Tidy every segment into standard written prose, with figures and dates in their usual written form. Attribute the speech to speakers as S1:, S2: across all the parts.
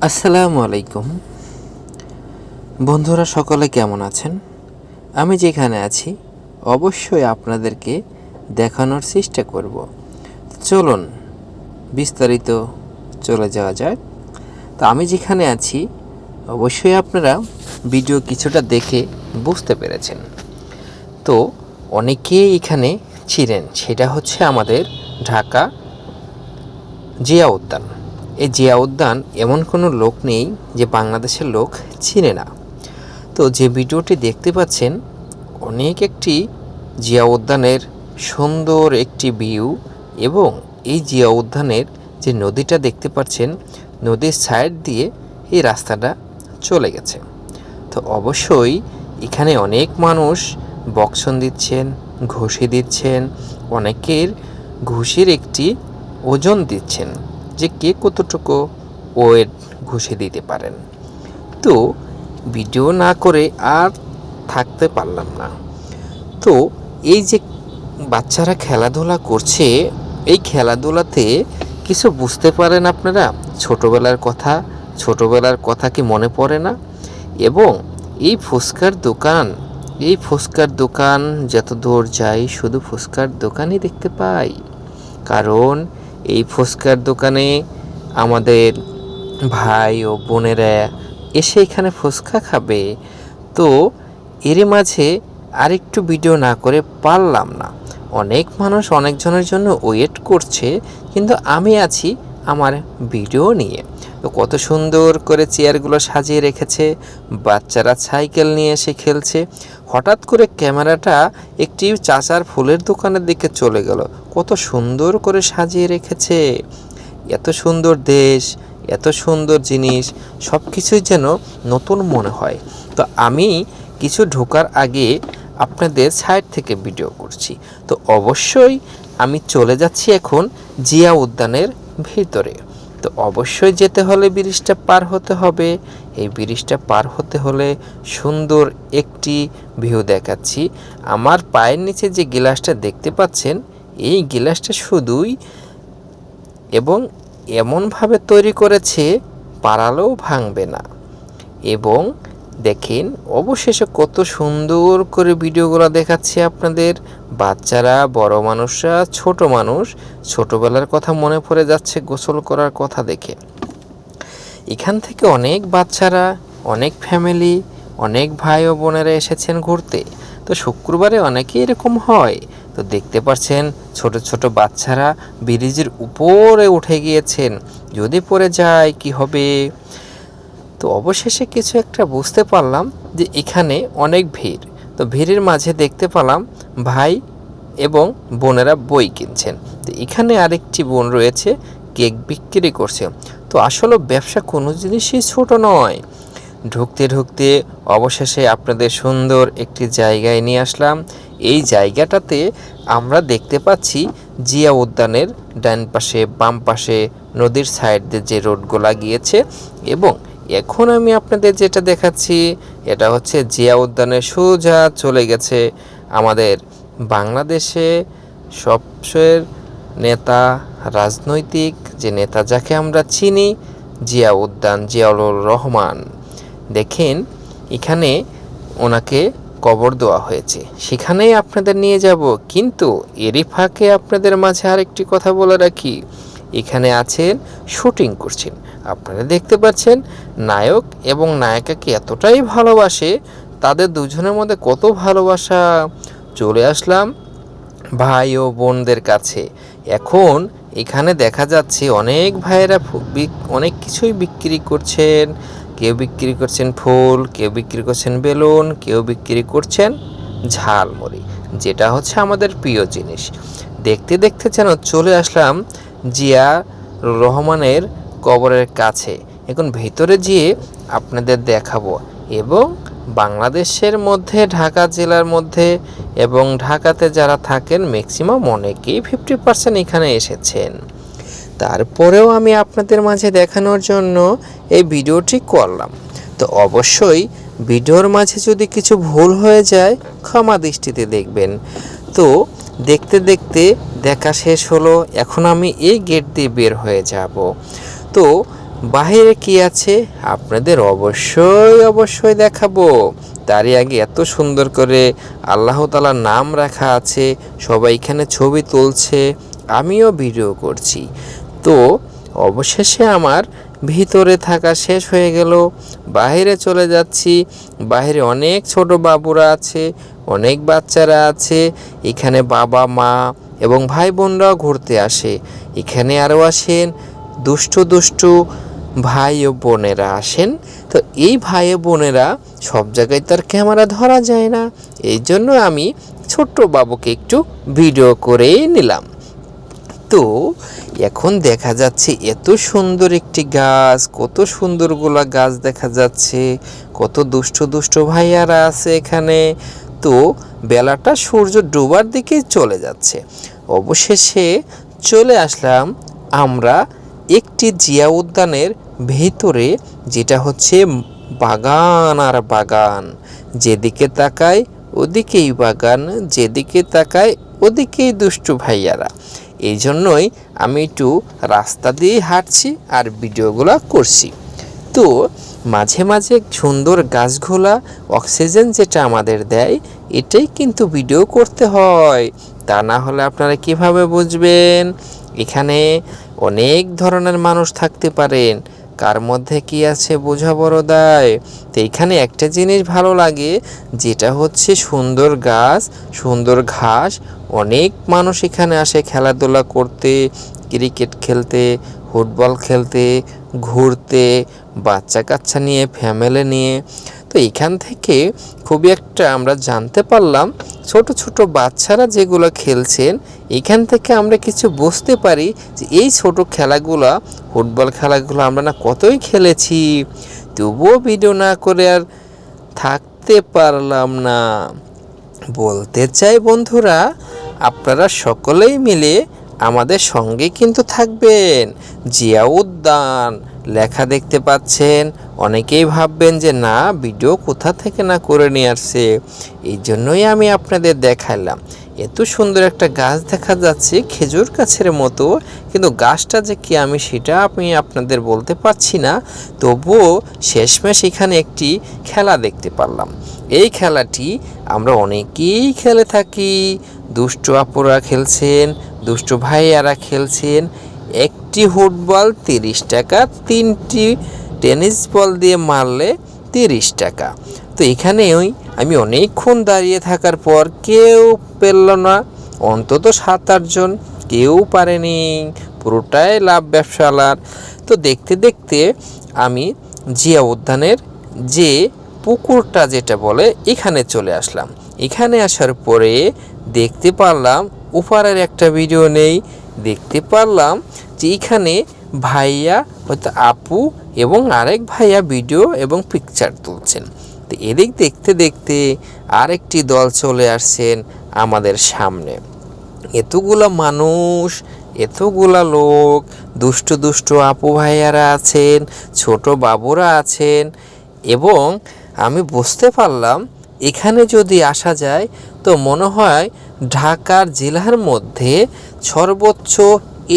S1: আসসালামু আলাইকুম বন্ধুরা, সকলে কেমন আছেন? আমি যেখানে আছি অবশ্যই আপনাদেরকে দেখানোর চেষ্টা করব। চলুন বিস্তারিত চলে যাওয়া যায়। তো আমি যেখানে আছি অবশ্যই আপনারা ভিডিও কিছুটা দেখে বুঝতে পেরেছেন। তো অনেকেই এখানে ছিলেন, সেটা হচ্ছে আমাদের ঢাকা জিয়া উদ্যান। এই জিয়া উদ্যান এমন কোনো লোক নেই যে বাংলাদেশের লোক চিনে না। তো যে ভিডিওটি দেখতে পাচ্ছেন অনেক একটি জিয়া উদ্যানের সুন্দর একটি ভিউ, এবং এই জিয়া উদ্যানের যে নদীটা দেখতে পাচ্ছেন, নদীর সাইড দিয়ে এই রাস্তাটা চলে গেছে। তো অবশ্যই এখানে অনেক মানুষ বকশন দিচ্ছেন, ঘুষি দিচ্ছেন, অনেকের ঘুষির একটি ওজন দিচ্ছেন যে কে কতটুকু ওয়েট ঘুষে দিতে পারেন। তো ভিডিও না করে আর থাকতে পারলাম না। তো এই যে বাচ্চারা খেলাধুলা করছে, এই খেলাধুলাতে কিছু বুঝতে পারেন আপনারা? ছোটোবেলার কথা কি মনে পড়ে না? এবং এই ফুচকার দোকান যত দূর যাই শুধু ফুচকার দোকানই দেখতে পাই। কারণ এই ফুচকার দোকানে আমাদের ভাই ও বোনেরা এসে এখানে ফুচকা খাবে। তো এর মাঝে আরেকটু ভিডিও না করে পারলাম না। অনেক মানুষ অনেকজনের জন্য ওয়েট করছে, কিন্তু আমি আছি আমার ভিডিও নিয়ে। তো কত সুন্দর করে চেয়ারগুলো সাজিয়ে রেখেছে, বাচ্চারা সাইকেল নিয়ে এসে খেলছে। হঠাৎ করে ক্যামেরাটা একটি চাচার ফুলের দোকানের দিকে চলে গেল। কত সুন্দর করে সাজিয়ে রেখেছে, এত সুন্দর দেশ, এত সুন্দর জিনিস, সব কিছুই যেন নতুন মনে হয়। তো আমি কিছু ঢোকার আগে আপনাদের সাইড থেকে ভিডিও করছি। তো অবশ্যই আমি চলে যাচ্ছি এখন জিয়া উদ্যানের ভিতরে। তো অবশ্যই যেতে হলে ব্রিজটা পার হতে হবে। এই ব্রিজটা পার হতে হলে সুন্দর একটি ভিউ দেখাচ্ছি। আমার পায়ের নিচে যে গ্লাসটা দেখতে পাচ্ছেন, এই গ্লাসটা শুধুই এবং এমনভাবে তৈরি করেছে পারালেও ভাঙবে না। এবং দেখেন অবশেষে কত সুন্দর করে ভিডিওগুলো দেখাচ্ছে আপনাদের। বাচ্চারা, বড় মানুষরা, ছোট মানুষ, ছোটবেলার কথা মনে পড়ে যাচ্ছে গোসল করার কথা দেখে। এখান থেকে অনেক বাচ্চারা, অনেক ফ্যামিলি, অনেক ভাই ও বোনেরা এসেছেন ঘুরতে। তো শুক্রবারে অনেকেই এরকম হয়। তো দেখতে পাচ্ছেন ছোট ছোট বাচ্চারা ব্রিজের উপরে উঠে গিয়েছেন, যদি পড়ে যায় কি হবে। তো অবশেষে কিছু একটা বুঝতে পারলাম যে এখানে অনেক ভিড়। তো ভিড়ের মাঝে দেখতে পেলাম ভাই এবং বোনেরা বই কিনছেন। তো এখানে আরেকটি বোন রয়েছে, কেক বিক্রি করছে। তো আসলে ব্যবসা কোনো জিনিসই ছোট নয়। ঢুকতে ঢুকতে অবশেষে আপনাদের সুন্দর একটি জায়গায় নিয়ে আসলাম। এই জায়গাটাতে আমরা দেখতে পাচ্ছি জিয়া উদ্যানের ডান পাশে, বাম পাশে নদীর সাইড দিয়ে যে রোডগুলো গিয়েছে। এবং এখন আমি আপনাদের যেটা দেখাচ্ছি, এটা হচ্ছে জিয়া উদ্যানের সোজা চলে গেছে আমাদের বাংলাদেশে সবচেয়ে নেতা, রাজনৈতিক যে নেতা যাকে আমরা চিনি, জিয়া উদ্যান, জিয়াউর রহমান। দেখেন এখানে ওনাকে কবর দেওয়া হয়েছে, সেখানেই আপনাদের নিয়ে যাব। কিন্তু এরই ফাঁকে আপনাদের মাঝে আরেকটি কথা বলে রাখি, এখানে আছেন, শুটিং করছেন। আপনারা দেখতে পাচ্ছেন নায়ক এবং নায়িকাকে এতটাই ভালোবাসে, তাদের দুজনের মধ্যে কত ভালোবাসা। চলে আসলাম ভাই ও বোনদের কাছে। এখন এখানে দেখা যাচ্ছে অনেক ভাইয়েরা অনেক কিছুই বিক্রি করছেন। কেউ বিক্রি করছেন ফুল, কেউ বিক্রি করছেন বেলুন, কেউ বিক্রি করছেন ঝালমুড়ি, যেটা হচ্ছে আমাদের প্রিয় জিনিস। দেখতে দেখতে যেন চলে আসলাম জিয়া রহমানের কবরের কাছে। এখন ভেতরে গিয়ে আপনাদের দেখাবো। এবং বাংলাদেশের মধ্যে, ঢাকা জেলার মধ্যে এবং ঢাকাতে যারা থাকেন ম্যাক্সিমাম অনেকেই 50% এখানে এসেছেন। তারপরেও আমি আপনাদের মাঝে দেখানোর জন্য এই ভিডিওটি করলাম। তো অবশ্যই ভিডিওর মাঝে যদি কিছু ভুল হয়ে যায় ক্ষমা দৃষ্টিতে দেখবেন। তো দেখতে দেখতে দেখা শেষ হলো, এখন আমি এই গেট দিয়ে বের হয়ে যাব। তো বাহিরে কি আছে আপনাদের অবশ্যই দেখাবো। তারই আগে এত সুন্দর করে আল্লাহ তাআলার নাম রাখা আছে, সবাই এখানে ছবি তুলছে, আমিও ভিডিও করছি। তো অবশেষে আমার ভিতরে থাকা শেষ হয়ে গেল, বাইরে চলে যাচ্ছি। বাইরে অনেক ছোট বাবুরা আছে, অনেক বাচ্চারা আছে, এখানে বাবা মা এবং ভাই বোনরাও ঘুরতে আসে। এখানে আরও আসেন দুষ্টু দুষ্টু ভাই ও বোনেরা আসেন। তো এই ভাই ও বোনেরা সব জায়গায় তার ক্যামেরা ধরা যায় না, এই জন্য আমি ছোট্ট বাবুকে একটু ভিডিও করে নিলাম। তো এখন দেখা যাচ্ছে এত সুন্দর একটি গাছ, কত সুন্দরগুলা গাছ দেখা যাচ্ছে, কত দুষ্টু দুষ্টু ভাইয়ারা আছে এখানে। তো বেলাটা সূর্য ডোবার দিকে চলে যাচ্ছে। অবশেষে চলে আসলাম আমরা একটি জিয়া উদ্যানের ভেতরে, যেটা হচ্ছে বাগান আর বাগান, যেদিকে তাকায় ওদিকেই বাগান, যেদিকে তাকায় ওদিকেই দুষ্টু ভাইয়ারা। এই জন্যই আমি একটু রাস্তা দিয়ে হাঁটছি আর ভিডিওগুলো করছি। তো মাঝে মাঝে সুন্দর গাছগুলা অক্সিজেন যেটা আমাদের দেয়, এটাই কিন্তু ভিডিও করতে হয়, তা না হলে আপনারা কিভাবে বুঝবেন? এখানে অনেক ধরনের মানুষ থাকতে পারেন, কার মধ্যে কি আছে বোঝা বড় দায়। তো এখানে একটা জিনিস ভালো লাগে, যেটা হচ্ছে সুন্দর গাছ, সুন্দর ঘাস। অনেক মানুষ এখানে আসে খেলাধুলা করতে, ক্রিকেট খেলতে, ফুটবল খেলতে, ঘুরতে, বাচ্চা কাচ্চা নিয়ে, ফ্যামিলি নিয়ে। তো এখান থেকে খুবই একটা আমরা জানতে পারলাম, ছোট ছোট বাচ্চারা যেগুলো খেলছেন, এখান থেকে আমরা কিছু বুঝতে পারি যে এই ছোট খেলাগুলা, ফুটবল খেলাগুলো আমরা না কতই খেলেছি, তবুও ভিডিও না করে আর থাকতে পারলাম না। বলতে চাই বন্ধুরা, আপনারা সকলেই মিলে আমাদের সঙ্গে কিন্তু থাকবেন। জিয়া উদ্যান লেখা দেখতে পাচ্ছেন, অনেকেই ভাববেন যে না ভিডিও কোথা থেকে না করে নিয়ে আসছে, এই জন্যই আমি আপনাদের দেখালাম। এত সুন্দর একটা গাছ দেখা যাচ্ছে খেজুর গাছের মতো, কিন্তু গাছটা যে কি আমি সেটা আমি আপনাদের বলতে পারছি না। তবুও শেষমেশ এখানে একটি খেলা দেখতে পারলাম। এই খেলাটি আমরা অনেকেই খেলে থাকি, দুষ্টু আপুরা খেলছেন, দুষ্টু ভাইয়ারা খেলছেন। একটি ফুটবল 30 টাকা, 3টি টেনিস বল দিয়ে মারলে 30 টাকা। তো এখানে আমি অনেকক্ষণ দাঁড়িয়ে থাকার পর কেউ পেল না, অন্তত 7-8 জন, কেউ পারেনি, পুরোটাই লাভ ব্যবসালার। তো দেখতে দেখতে আমি জিয়া উদ্যানের যে পুকুরটা যেটা বলে এখানে চলে আসলাম। এখানে আসার পরে দেখতে পারলাম উপরের একটা ভিডিও নেই, দেখতে পারলাম যে এখানে ভাইয়া হয়তো আপু এবং আরেক ভাইয়া ভিডিও এবং পিকচার তুলছেন। তো এদিক দেখতে দেখতে আরেকটি দল চলে আসছেন আমাদের সামনে। এতগুলা মানুষ, এতগুলা লোক, দুষ্টু দুষ্টু আপু ভাইয়ারা আছেন, ছোট বাবুরা আছেন, এবং আমি বুঝতে পারলাম এখানে যদি আসা যায় তো মনে হয় ঢাকার জেলার মধ্যে সর্বোচ্চ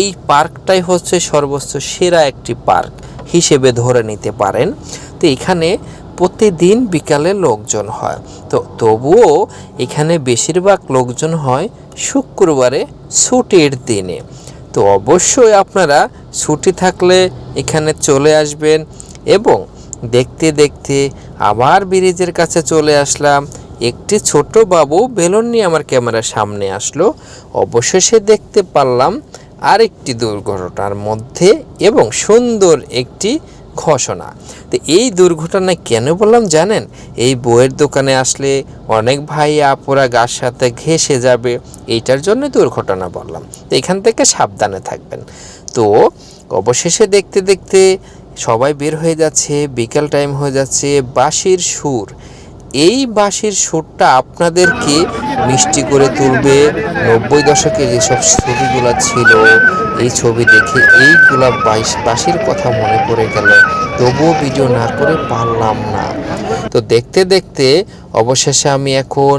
S1: এই পার্কটাই হচ্ছে সর্বোচ্চ সেরা একটি পার্ক হিসেবে ধরে নিতে পারেন। তো এখানে প্রতিদিন বিকালে লোকজন হয়, তো তবুও এখানে বেশিরভাগ লোকজন হয় শুক্রবারে ছুটির দিনে। তো অবশ্যই আপনারা ছুটি থাকলে এখানে চলে আসবেন। এবং দেখতে দেখতে আবার ব্রিজের কাছে চলে আসলাম। একটি ছোট বাবু বেলুন নিয়ে আমার ক্যামেরার সামনে আসলো। অবশেষে দেখতে পারলাম আরেকটি দুর্ঘটনার মধ্যে এবং সুন্দর একটি ঘোষণা। তো এই দুর্ঘটনা কেন বললাম জানেন? এই বইয়ের দোকানে আসলে অনেক ভাই আপুরা গাছ সাথে ঘেঁষে যাবে, এইটার জন্য দুর্ঘটনা বললাম। তো এখান থেকে সাবধানে থাকবেন। তো অবশেষে দেখতে দেখতে সবাই বের হয়ে যাচ্ছে, বিকাল টাইম হয়ে যাচ্ছে। বাঁশির সুর, এই বাঁশির সুরটা আপনাদেরকে মিষ্টি করে তুলবে। 90 দশকে যেসব ছবিগুলো ছিল, এই ছবি দেখে এইগুলা বাঁশির কথা মনে পড়ে গেল, তবুও ভিডিও না করে পারলাম না। তো দেখতে দেখতে অবশেষে আমি এখন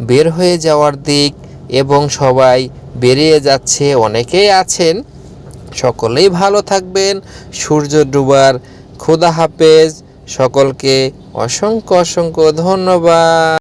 S1: বের হয়ে যাওয়ার দিক, এবং সবাই বেরিয়ে যাচ্ছে। অনেকেই আছেন সকলেই ভালো থাকবেন। সূর্য ডুবার খোদা হাফেজ। সকলকে অসংখ্য অসংখ্য ধন্যবাদ।